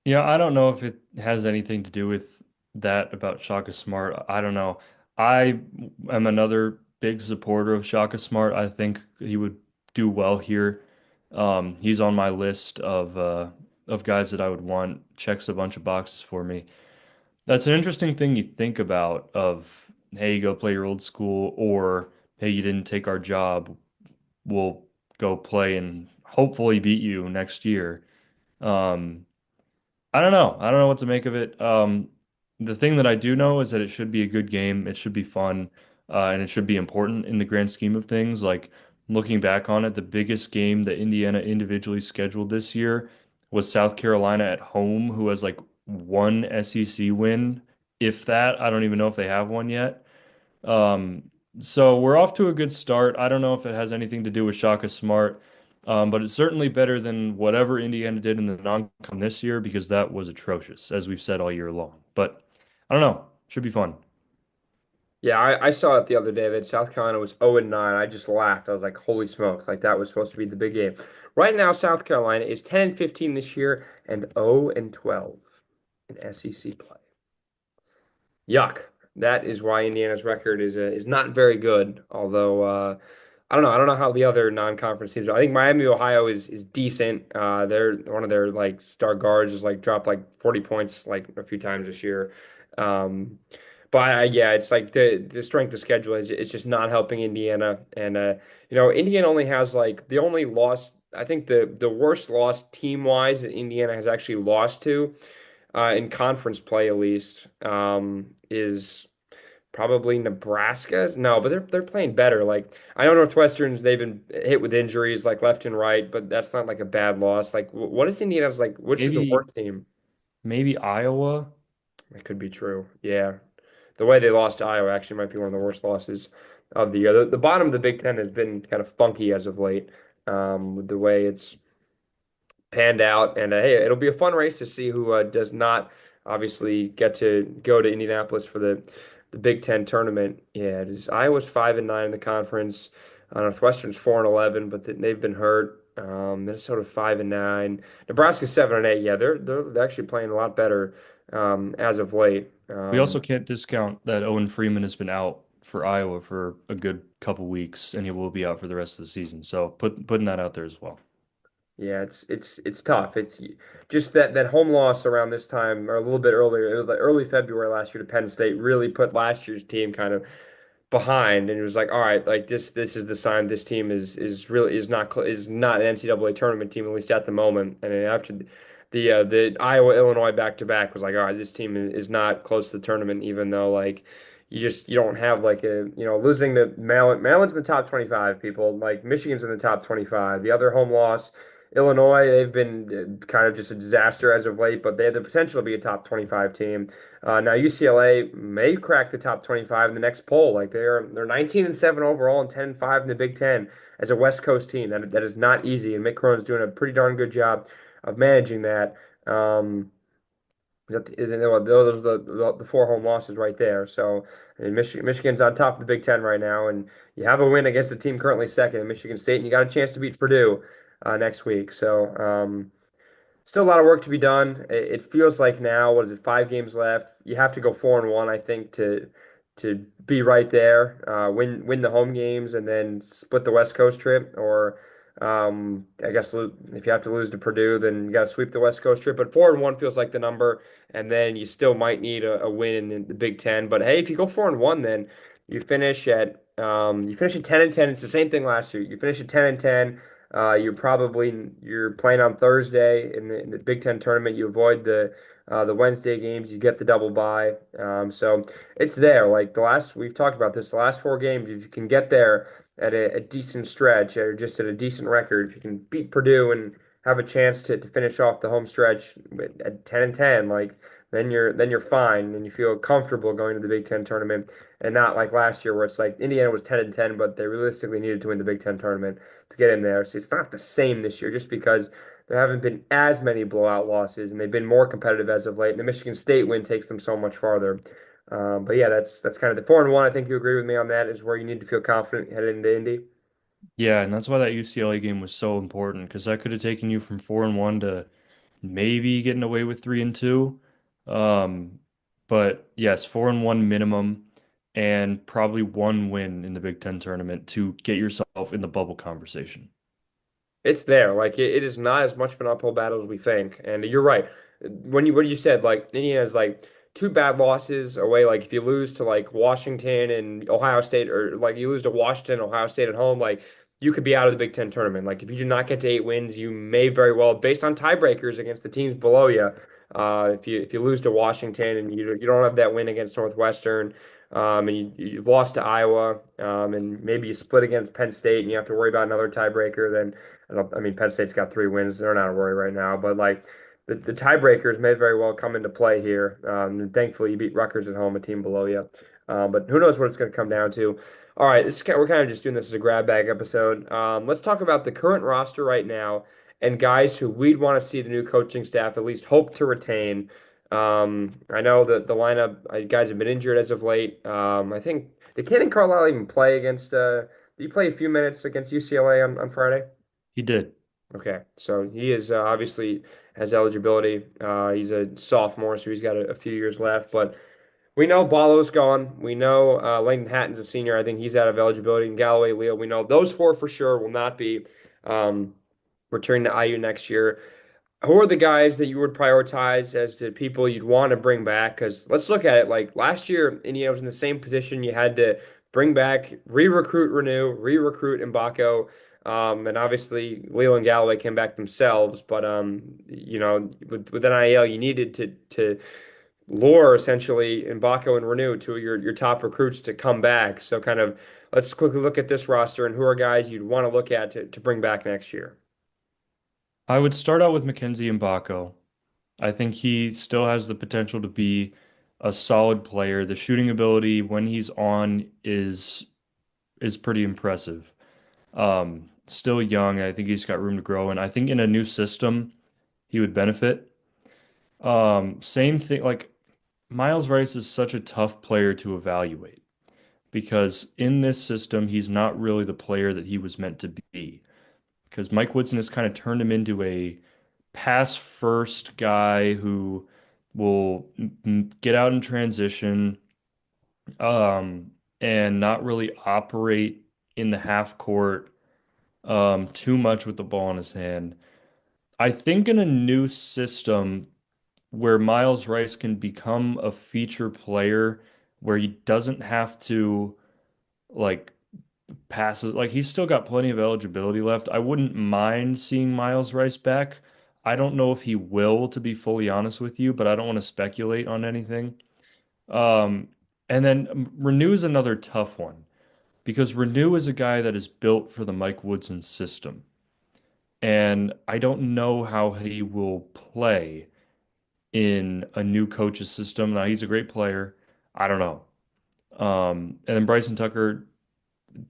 Yeah, I don't know if it has anything to do with that about Shaka Smart. I don't know. I am another big supporter of Shaka Smart. I think he would do well here. He's on my list of guys that I would want. Checks a bunch of boxes for me. That's an interesting thing you think about of, hey, you go play your old school, or hey, you didn't take our job. We'll go play and hopefully beat you next year. Um, I don't know. I don't know what to make of it. The thing that I do know is that it should be a good game. It should be fun, and it should be important in the grand scheme of things. Like looking back on it, the biggest game that Indiana individually scheduled this year was South Carolina at home, who has like one SEC win, if that. I don't even know if they have one yet. Um, so we're off to a good start. I don't know if it has anything to do with Shaka Smart, but it's certainly better than whatever Indiana did in the non-con this year because that was atrocious, as we've said all year long. But I don't know. Should be fun. Yeah, I saw it the other day that South Carolina was 0-9. I just laughed. I was like, holy smokes, like that was supposed to be the big game. Right now, South Carolina is 10-15 this year and 0-12 in SEC play. Yuck. That is why Indiana's record is not very good. Although I don't know. I don't know how the other non-conference teams are. I think Miami, Ohio is decent. They're one of their like star guards has like dropped like 40 points like a few times this year. Um, but yeah, it's like the strength of schedule is it's just not helping Indiana. And Indiana only has like the only loss. I think the worst loss team wise that Indiana has actually lost to in conference play at least is probably Nebraska's. No, but they're playing better. Like I know Northwestern's they've been hit with injuries like left and right, but that's not like a bad loss. Like what is Indiana's like? Which is the Maybe worst team? maybe Iowa. That could be true. Yeah, the way they lost to Iowa actually might be one of the worst losses of the year. The bottom of the Big Ten has been kind of funky as of late, with the way it's panned out. And hey, it'll be a fun race to see who does not obviously get to go to Indianapolis for the Big Ten tournament. Yeah, it is. Iowa's 5-9 in the conference. Northwestern's 4-11, but they've been hurt. Minnesota 5-9. Nebraska 7-8. Yeah, they're actually playing a lot better as of late. We also can't discount that Owen Freeman has been out for Iowa for a good couple weeks, and he will be out for the rest of the season. So putting that out there as well. Yeah, it's tough. It's just that home loss around this time or a little bit earlier, it was like early February last year to Penn State really put last year's team kind of behind, and it was like, all right, like this is the sign this team is really is not an NCAA tournament team at least at the moment. And then after the Iowa Illinois back to back was like, all right, this team is not close to the tournament, even though like you don't have like losing to Maryland's in the top 25 people like Michigan's in the top 25. The other home loss. Illinois, they've been kind of just a disaster as of late, but they have the potential to be a top 25 team. Now UCLA may crack the top 25 in the next poll. Like they're 19-7 overall and 10-5 in the Big Ten as a West Coast team. That is not easy, and Mick Cronin's doing a pretty darn good job of managing that. Those are the four home losses right there. So Michigan's on top of the Big Ten right now, and you have a win against the team currently second in Michigan State, and you got a chance to beat Purdue next week. So still a lot of work to be done. It feels like now, what is it, 5 games left? You have to go 4-1, I think, to be right there. Win the home games and then split the West Coast trip. Or I guess if you have to lose to Purdue, then you got to sweep the West Coast trip. But 4-1 feels like the number, and then you still might need a win in the Big Ten. But hey, if you go 4-1, then you finish at 10-10. It's the same thing last year. You finish at 10-10. You're playing on Thursday in the Big Ten tournament. You avoid the Wednesday games. You get the double bye. So it's there. Like we've talked about this. The last 4 games, if you can get there at a decent stretch or just at a decent record, if you can beat Purdue and have a chance to finish off the home stretch at 10-10, like then you're fine and you feel comfortable going to the Big Ten tournament and not like last year where it's like Indiana was 10-10, but they realistically needed to win the Big Ten tournament to get in there. So it's not the same this year just because there haven't been as many blowout losses and they've been more competitive as of late. And the Michigan State win takes them so much farther. But yeah, that's kind of the 4-1. I think you agree with me on that is where you need to feel confident headed into Indy. Yeah, and that's why that UCLA game was so important because that could have taken you from 4-1 to maybe getting away with 3-2. Um, but yes, 4-1 minimum and probably one win in the Big Ten tournament to get yourself in the bubble conversation. It's there. Like it is not as much of an uphill battle as we think. And you're right. What you said, like Indiana is like 2 bad losses away. Like if you lose to like Washington and Ohio State, or like you lose to Washington, Ohio State at home, like you could be out of the Big Ten tournament. Like if you do not get to 8 wins, you may very well, based on tiebreakers against the teams below you. If you lose to Washington and you don't have that win against Northwestern, and you've lost to Iowa, and maybe you split against Penn State, and you have to worry about another tiebreaker. Then I mean, Penn State's got 3 wins; they're not a worry right now. But like the tiebreakers may very well come into play here. And thankfully, you beat Rutgers at home, a team below you. But who knows what it's going to come down to? All right, we're kind of just doing this as a grab bag episode. Let's talk about the current roster right now and guys who we'd want to see the new coaching staff at least hope to retain. I know that the lineup guys have been injured as of late. I think did Cannon Carlisle even play against? Did he play a few minutes against UCLA on Friday? He did. Okay, so he is obviously has eligibility. He's a sophomore, so he's got a few years left. But we know Ballo's gone. We know Langdon Hatton's a senior. I think he's out of eligibility. And Galloway, Leo, we know those four for sure will not be um, returning to IU next year. Who are the guys that you would prioritize as to people you'd want to bring back? Because let's look at it. Like last year, Indiana was in the same position. You had to bring back, re-recruit Renew, re-recruit Mbako. And obviously, Leo and Galloway came back themselves. But with NIL, you needed to lure essentially Mbako and Renew to your top recruits to come back. So kind of let's quickly look at this roster and who are guys you'd want to look at to bring back next year. I would start out with Mackenzie Mbako. I think he still has the potential to be a solid player. The shooting ability when he's on is pretty impressive. Still young. I think he's got room to grow, and I think in a new system he would benefit. Same thing. Like Miles Rice is such a tough player to evaluate because in this system he's not really the player that he was meant to be. Because Mike Woodson has kind of turned him into a pass first guy who will get out in transition, um, and not really operate in the half court too much with the ball in his hand. I think in a new system where Miles Rice can become a feature player where he doesn't have to like passes. Like he's still got plenty of eligibility left. I wouldn't mind seeing Miles Rice back. I don't know if he will, to be fully honest with you, but I don't want to speculate on anything. Um, and then Renew is another tough one because Renew is a guy that is built for the Mike Woodson system. And I don't know how he will play in a new coach's system. Now, he's a great player. I don't know. And then Bryson Tucker,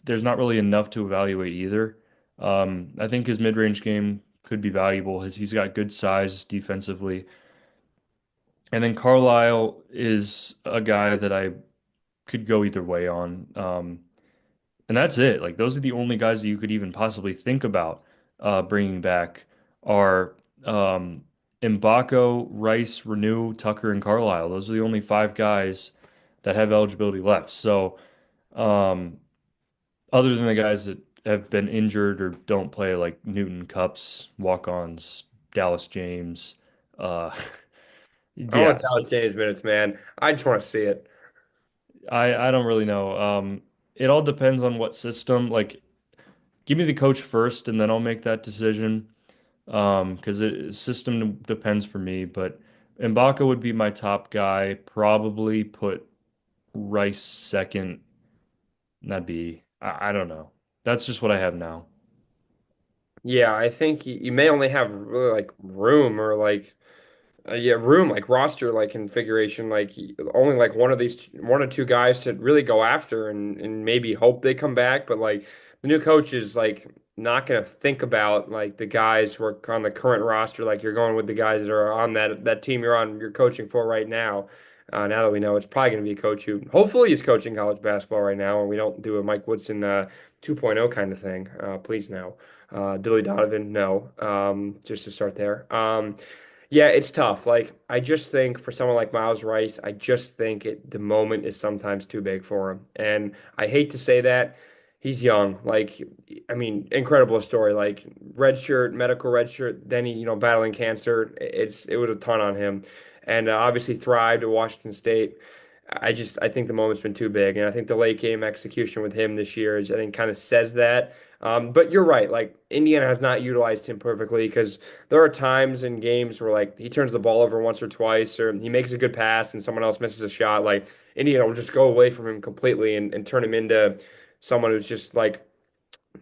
there's not really enough to evaluate either. I think his mid-range game could be valuable. He's got good size defensively. And then Carlisle is a guy that I could go either way on. And that's it. Like those are the only guys that you could even possibly think about bringing back are Mbako, Rice, Renew, Tucker, and Carlisle. Those are the only five guys that have eligibility left. So um, other than the guys that have been injured or don't play, like Newton, Cups, walk-ons, Dallas James. Uh, I want yeah, Dallas James minutes, man. I just want to see it. I don't really know. It all depends on what system. Like, give me the coach first, and then I'll make that decision. Because it system depends for me. But Ibaka would be my top guy. Probably put Rice second. That'd be I don't know. That's just what I have now. Yeah, I think you may only have really like room or like yeah, room like roster like configuration like only like one or two guys to really go after and maybe hope they come back, but like the new coach is like not gonna think about like the guys who are on the current roster like you're going with the guys that are on that team you're coaching for right now. Now that we know it's probably going to be a coach who hopefully is coaching college basketball right now, and we don't do a Mike Woodson 2.0 kind of thing. Please no. Billy Donovan, no. Just to start there. Yeah, it's tough. Like I just think for someone like Miles Rice, I just think the moment is sometimes too big for him. And I hate to say that. He's young. Like I mean, incredible story. Like red shirt, medical red shirt, then he, battling cancer. It was a ton on him. And obviously thrived at Washington State. I think the moment's been too big, and I think the late game execution with him this year is I think kind of says that. But you're right, like Indiana has not utilized him perfectly because there are times in games where like he turns the ball over once or twice, or he makes a good pass and someone else misses a shot. Like Indiana will just go away from him completely and turn him into someone who's just like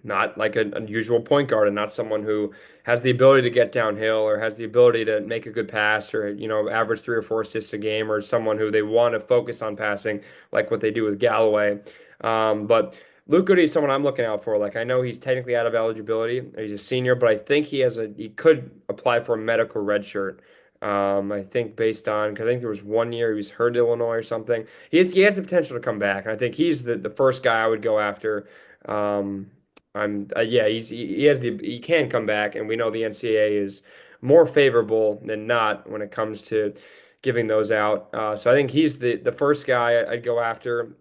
not like an unusual point guard and not someone who has the ability to get downhill or has the ability to make a good pass or average 3 or 4 assists a game or someone who they want to focus on passing like what they do with Galloway. But Luke Goody is someone I'm looking out for. Like I know he's technically out of eligibility. He's a senior, but I think he could apply for a medical red shirt. I think based on because I think there was one year he was hurt at Illinois or something. He has the potential to come back. And I think he's the first guy I would go after. Um, yeah, he can come back, and we know the NCAA is more favorable than not when it comes to giving those out. So I think he's the first guy I'd go after.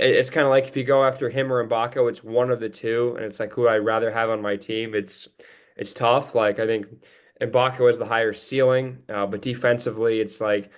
It's kind of like if you go after him or Mbako, it's one of the two, and it's like who I'd rather have on my team. It's tough. Like I think Mbako has the higher ceiling, but defensively, it's like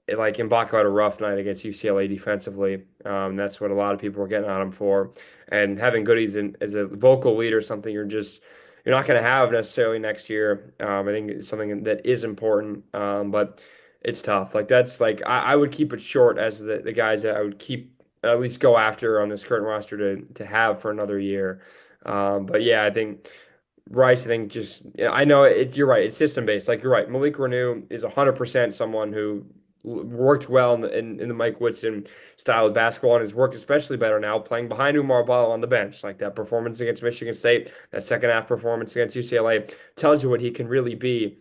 Mbako had a rough night against UCLA defensively. That's what a lot of people were getting on him for. And having Goodies as a vocal leader, something you're not going to have necessarily next year. I think it's something that is important, but it's tough. Like that's like I would keep it short as the guys that I would keep at least go after on this current roster to have for another year. But yeah, I think. Rice, I think just I know you're right. It's system based. Like you're right. Malik Renew is 100% someone who worked well in the Mike Woodson style of basketball and has worked especially better now playing behind Umar Ball on the bench. Like that performance against Michigan State, that second half performance against UCLA tells you what he can really be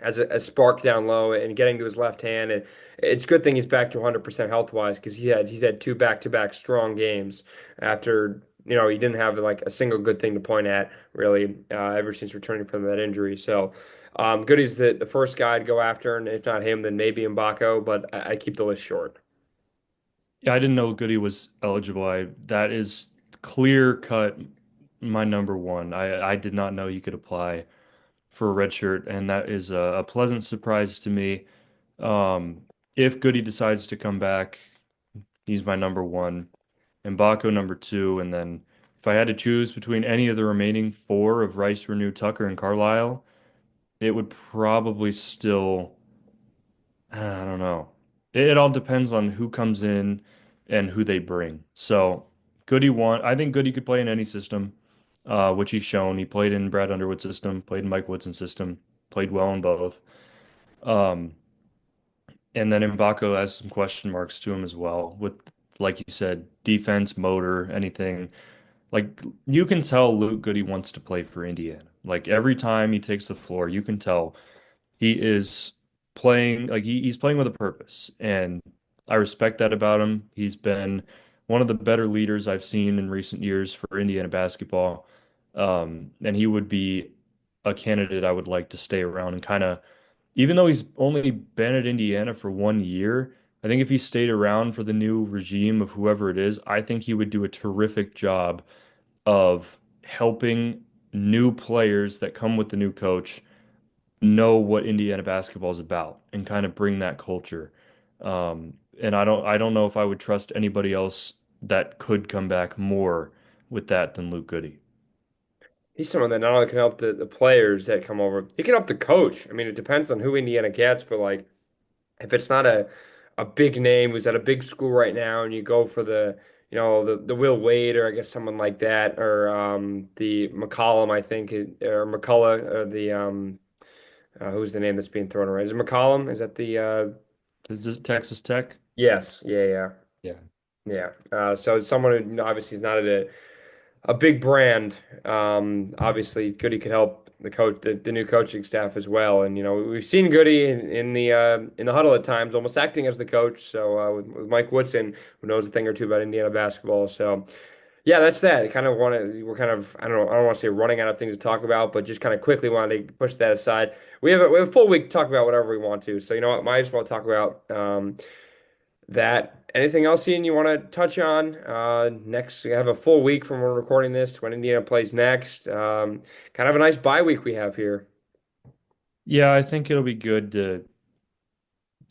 as a spark down low and getting to his left hand. And it's a good thing he's back to 100% health wise because he's had two back-to-back strong games after he didn't have like a single good thing to point at really ever since returning from that injury. So Goody's the first guy I'd go after, and if not him, then maybe Mbako, but I keep the list short. Yeah, I didn't know Goody was eligible. That is clear cut my number one. I did not know you could apply for a red shirt, and that is a pleasant surprise to me. Um, if Goody decides to come back, he's my number one, and Baco number two, and then if I had to choose between any of the remaining four of Rice, Renew, Tucker, and Carlisle, it would probably still, I don't know. It all depends on who comes in and who they bring. So Goody won. I think Goody could play in any system, which he's shown. He played in Brad Underwood's system, played in Mike Woodson's system, played well in both. Um, and then Mbako has some question marks to him as well, with, like you said, defense, motor, anything. Like you can tell Luke Goody wants to play for Indiana. Like every time he takes the floor, you can tell he is playing like he's playing with a purpose, and I respect that about him. He's been one of the better leaders I've seen in recent years for Indiana basketball. And he would be a candidate I would like to stay around and kind of, even though he's only been at Indiana for 1 year, I think if he stayed around for the new regime of whoever it is, I think he would do a terrific job of helping new players that come with the new coach know what Indiana basketball is about and kind of bring that culture. And I don't know if I would trust anybody else that could come back more with that than Luke Goody. He's someone that not only can help the players that come over, he can help the coach. I mean, it depends on who Indiana gets, but like if it's not a big name who's at a big school right now, and you go for the Will Wade or I guess someone like that, or the McCollum, I think, or McCullough, or the who's the name that's being thrown around? Is it McCollum? Is that the Is this Texas Tech? yes, yeah, yeah, Yeah. yeah. So someone who obviously is not at a big brand. Obviously, Goody could help the coach, the new coaching staff as well. And we've seen Goody in the huddle at times, almost acting as the coach. So with Mike Woodson, who knows a thing or two about Indiana basketball. So yeah, that's that. Kind of want to. We're kind of I don't want to say running out of things to talk about, but just kind of quickly wanted to push that aside. We have a full week to talk about whatever we want to. So you know what, might as well talk about that. Anything else, Ian, you want to touch on? Next, we have a full week from when we're recording this to when Indiana plays next. Kind of a nice bye week we have here. Yeah, I think it'll be good to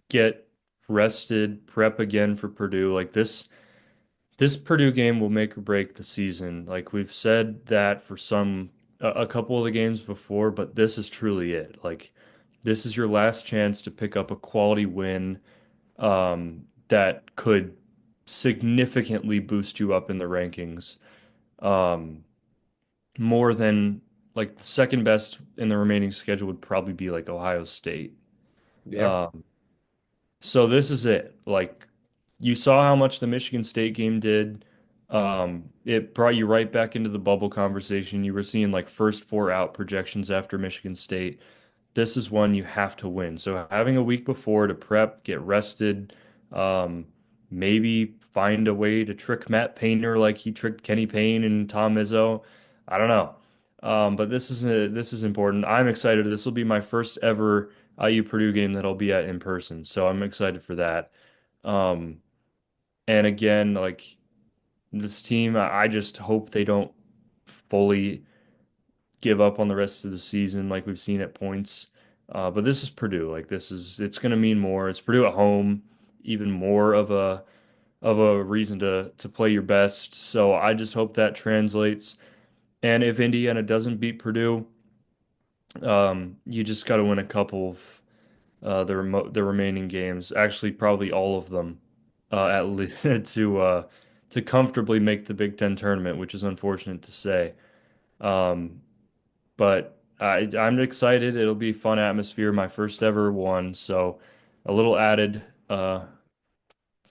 get rested, prep again for Purdue. Like this Purdue game will make or break the season. Like we've said that for a couple of the games before, but this is truly it. Like this is your last chance to pick up a quality win that could significantly boost you up in the rankings. Um, More than like the second best in the remaining schedule would probably be like Ohio State. Yeah. Um, so this is it. Like you saw how much the Michigan State game did. It brought you right back into the bubble conversation. You were seeing like first four out projections after Michigan State. This is one you have to win. So having a week before to prep, get rested, um, maybe find a way to trick Matt Painter like he tricked Kenny Payne and Tom Izzo. I don't know. But this is important. I'm excited. This will be my first ever IU Purdue game that I'll be at in person. So I'm excited for that. Um, and again, like this team, I just hope they don't fully give up on the rest of the season like we've seen at points. But this is Purdue. Like it's going to mean more. It's Purdue at home, even more of a reason to play your best. So I just hope that translates. And if Indiana doesn't beat Purdue, you just got to win a couple of the remaining games. Actually, probably all of them, at least to comfortably make the Big Ten tournament, which is unfortunate to say. Um, but I'm excited. It'll be fun atmosphere. My first ever one, so a little added uh,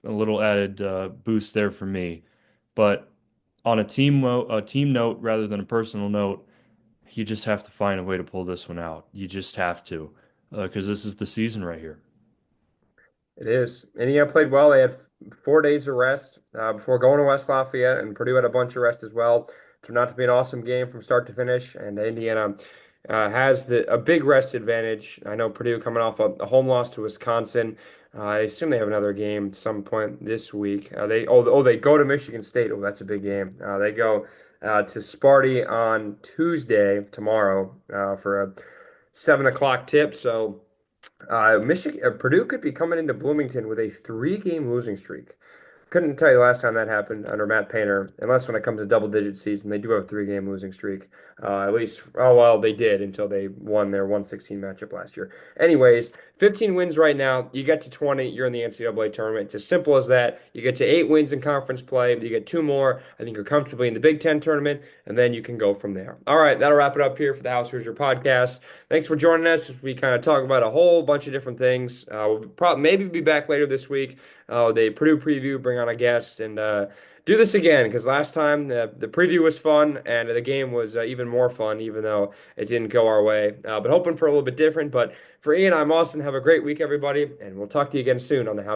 a little added boost there for me. But on a team note rather than a personal note, you just have to find a way to pull this one out. You just have to, because this is the season right here. It is. Indiana played well. They had 4 days of rest before going to West Lafayette, and Purdue had a bunch of rest as well. Turned out to be an awesome game from start to finish, and Indiana has a big rest advantage. I know Purdue coming off a home loss to Wisconsin. I assume they have another game some point this week. They go to Michigan State. Oh, that's a big game. They go to Sparty on Tuesday tomorrow for a 7 o'clock tip. So. Purdue could be coming into Bloomington with a three-game losing streak. Couldn't tell you last time that happened under Matt Painter, unless when it comes to double-digit season, they do have a three-game losing streak. At least, oh well, they did until they won their 116 matchup last year. Anyways, 15 wins right now. You get to 20, you're in the NCAA tournament. It's as simple as that. You get to 8 wins in conference play. You get two more. I think you're comfortably in the Big Ten tournament, and then you can go from there. All right, that'll wrap it up here for the House Hoosier podcast. Thanks for joining us as we kind of talk about a whole bunch of different things. We'll probably maybe be back later this week. The Purdue preview, bring on a guest, and do this again because last time the preview was fun and the game was even more fun, even though it didn't go our way. But hoping for a little bit different. But for Ian, I'm Austin. Have a great week, everybody, and we'll talk to you again soon on the House.